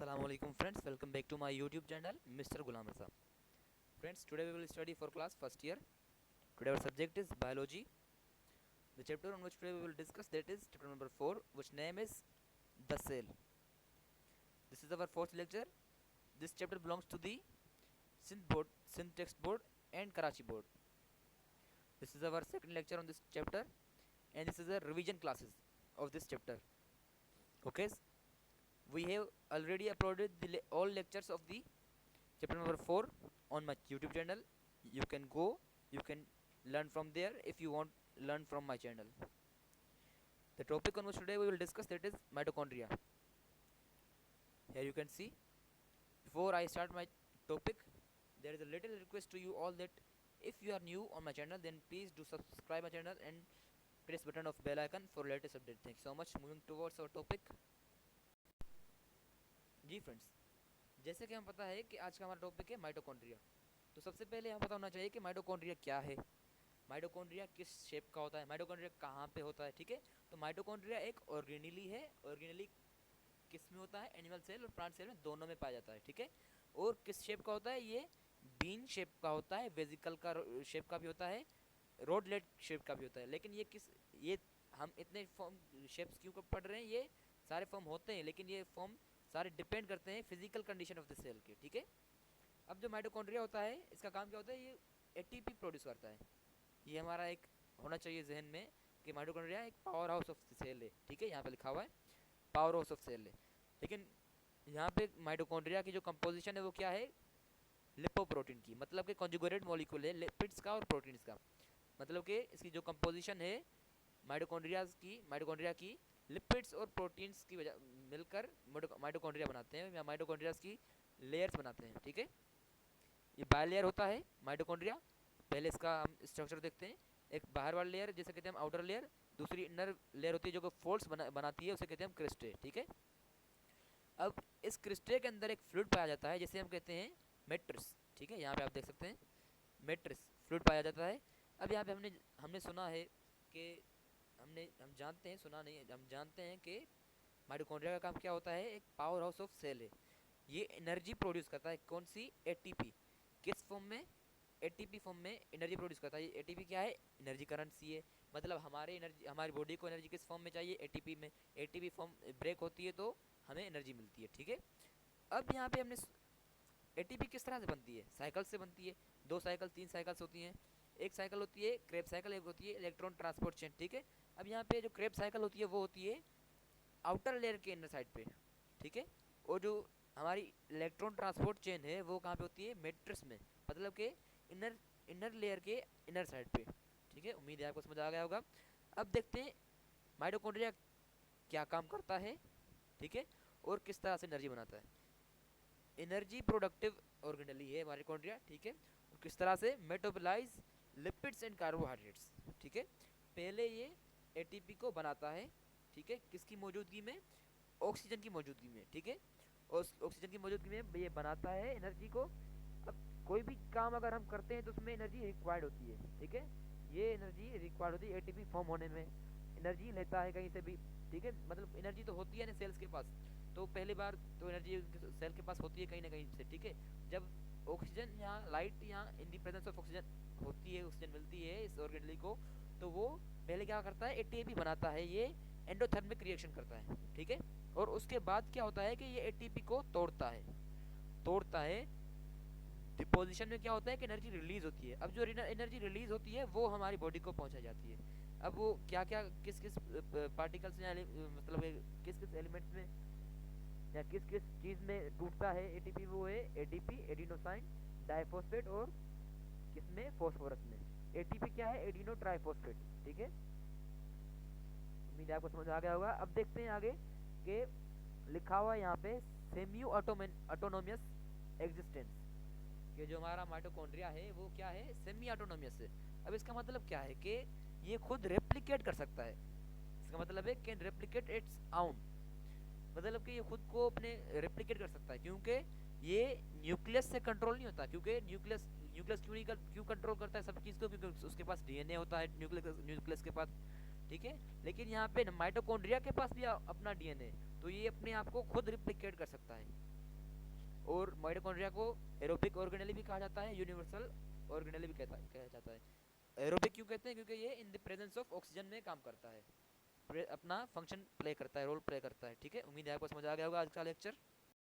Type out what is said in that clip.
Assalamualaikum friends, welcome back to my YouTube channel Mr. Ghulam Raza. Friends, today we will study for class first year. Today our subject is biology. The chapter on which today we will discuss, that is chapter number 4, which name is the cell. This is our fourth lecture. This chapter belongs to the Sindh text board and Karachi board. This is our second lecture on this chapter, and this is a revision classes of this chapter. Okay, we have already uploaded all lectures of the chapter number 4 on my YouTube channel. You can go, you can learn from there if you want learn from my channel. The topic on which today we will discuss, that is mitochondria. Here you can see, before I start my topic, there is a little request to you all that if you are new on my channel, then please do subscribe my channel and press button of bell icon for latest update. Thank you so much. Moving towards our topic. जी friends, जैसे कि हम पता है कि आज का हमारा टॉपिक है माइटोकॉन्ड्रिया। तो सबसे पहले हमें पता होना चाहिए कि माइटोकॉन्ड्रिया क्या है, माइटोकॉन्ड्रिया किस शेप का होता है, माइटोकॉन्ड्रिया कहाँ पे होता है। ठीक है, तो माइटोकॉन्ड्रिया एक ऑर्गेनेली है। ऑर्गेनेली किस में होता है? एनिमल सेल और प्लांट सेल में दोनों में पाया जाता है। ठीक है, और किस शेप का होता है? ये बीन शेप का होता है, वेजिकल का शेप का भी होता है, रोडलेट शेप का भी होता है। लेकिन ये हम इतने फॉर्म शेप्स क्यों पढ़ रहे हैं? ये सारे फॉर्म होते हैं, लेकिन ये फॉर्म सारे डिपेंड करते हैं physical condition of the cell के। ठीक है, अब जो माइटोकॉन्ड्रिया होता है, इसका काम क्या होता है? ये एटीपी प्रोड्यूस करता है। ये हमारा एक होना चाहिए जहन में कि माइटोकॉन्ड्रिया एक power house of the cell है। ठीक है, यहाँ पे लिखा हुआ है पावर हाउस ऑफ सेल है। लेकिन यहाँ पे माइटोकॉन्ड्रिया की जो कंपोजिशन है वो क्या है? लिपोप्रोटीन की, मतलब कि कॉन्जुगेटेड मॉलिक्यूल है लिपिड्स का और प्रोटीन्स का। मतलब कि इसकी जो कंपोजिशन है माइटोकॉन्ड्रिया की लिपिड्स और प्रोटीन्स की वजह मिलकर माइटोकॉन्ड्रिया बनाते हैं, या माइटोकॉन्ड्रिया की लेयर्स बनाते हैं। ठीक है, ये बायलेयर होता है माइटोकॉन्ड्रिया। पहले इसका हम स्ट्रक्चर देखते हैं। एक बाहर वाला लेयर जिसे कहते हैं हम आउटर लेयर, दूसरी इनर लेयर होती है जो कि फोल्ड्स बनाती है, उसे कहते हैं हम क्रिस्टे। ठीक है, अब इस क्रिस्टे के अंदर एक फ्लूइड पाया जाता है जिसे हम कहते हैं मैट्रिक्स। ठीक है, यहाँ पे आप देख सकते हैं मैट्रिक्स फ्लूइड पाया जाता है। अब यहाँ पे हमने सुना है कि हम जानते हैं, सुना नहीं, हम जानते हैं कि माइटोकॉन्ड्रिया का काम क्या होता है? एक पावर हाउस ऑफ सेल है। ये एनर्जी प्रोड्यूस करता है। कौन सी? एटीपी। किस फॉर्म में? एटीपी फॉर्म में एनर्जी प्रोड्यूस करता है। ये एटीपी क्या है? एनर्जी करेंसी है। मतलब हमारी बॉडी को एनर्जी किस फॉर्म में चाहिए? एटीपी में। एटीपी फॉर्म ब्रेक होती है तो हमें एनर्जी मिलती है। ठीक है, अब यहाँ पे हमने एटीपी किस तरह से बनती है? साइकिल से बनती है। 2 साइकिल 3 साइकिल्स होती हैं। एक साइकिल होती है क्रेब साइकिल, एक होती है इलेक्ट्रॉन ट्रांसपोर्ट चेन। ठीक है, अब यहाँ पे जो क्रेब साइकिल होती है वो होती है आउटर लेयर के इनर साइड पे। ठीक है, और जो हमारी इलेक्ट्रॉन ट्रांसपोर्ट चेन है वो कहाँ पे होती है? मैट्रिक्स में, मतलब कि इनर लेयर के इनर साइड पे। ठीक है, उम्मीद है आपको समझ आ गया होगा। अब देखते हैं माइटोकॉन्ड्रिया क्या काम करता है। ठीक है, और किस तरह से एनर्जी बनाता है। एनर्जी प्रोडक्टिव ऑर्गेनेली है माइटोकॉन्ड्रिया। ठीक है, और किस तरह से? Metabolise lipids and carbohydrates. ठीक है, पहले ये एटीपी को बनाता है। ठीक है, किसकी मौजूदगी में? ऑक्सीजन की मौजूदगी में। ठीक है, और ऑक्सीजन की मौजूदगी में ये बनाता है एनर्जी को। अब कोई भी काम अगर हम करते हैं तो उसमें एनर्जी रिक्वायर्ड होती है। ठीक है, ये एनर्जी रिक्वायर्ड होती है एटीपी फॉर्म होने में। एनर्जी लेता है कहीं से भी। ठीक है, मतलब एनर्जी तो होती है ना सेल्स के पास, तो पहली बार तो एनर्जी सेल के पास होती है कहीं ना कहीं से। ठीक है, जब ऑक्सीजन यहाँ लाइट यहाँ इन दी प्रेजेंस ऑफ ऑक्सीजन होती है, ऑक्सीजन मिलती है इस ऑर्गेनेली को, तो वो पहले क्या करता है? एटीपी बनाता है। ये एंडोथर्मिक रिएक्शन करता है। ठीक है, और उसके बाद क्या होता है कि ये एटीपी को तोड़ता है। डिपोजिशन में क्या होता है कि एनर्जी रिलीज होती है। अब जो एनर्जी रिलीज होती है वो हमारी बॉडी को पहुंचाई जाती है। अब वो क्या क्या किस किस पार्टिकल्स में, मतलब किस किस एलिमेंट्स में या किस किस चीज में टूटता है एटीपी? वो है एडीपी, एडिनोसाइन डाइफॉस्फेट, और किसमें? फॉस्फोरस में। एटीपी क्या है? Adeno triphosphate. ठीक है, उम्मीद है आपको समझ आ गया होगा। अब देखते हैं आगे कि लिखा हुआ है यहाँ पे सेमी ऑटोनोमियस एग्जिस्टेंस, कि जो हमारा माइटोकॉन्ड्रिया है वो क्या है? सेमी ऑटोनोमियस है। अब इसका मतलब क्या है? कि ये खुद रेप्लिकेट कर सकता है। इसका मतलब है कैन रेप्लिकेट इट्स आउन, मतलब कि ये खुद को अपने रेप्लिकेट कर सकता है, क्योंकि ये न्यूक्लियस से कंट्रोल नहीं होता। क्योंकि न्यूक्लियस क्यों कंट्रोल करता है सब चीज़ को? क्योंकि उसके पास डीएनए होता है न्यूक्लियस के पास। ठीक है, लेकिन यहाँ पे माइटोकॉन्ड्रिया के पास भी अपना डीएनए, तो ये अपने आप को खुद रिप्लिकेट कर सकता है। और माइटोकॉन्ड्रिया को एरोबिक ऑर्गेनेल भी कहा जाता है, यूनिवर्सल ऑर्गेनेल भी कहा जाता है। एरोबिक क्यों कहते हैं? क्योंकि ये in the presence of oxygen में काम करता है, अपना फंक्शन प्ले करता है, रोल प्ले करता है। ठीक है, उम्मीद है आपको समझ आ गया होगा आज का लेक्चर।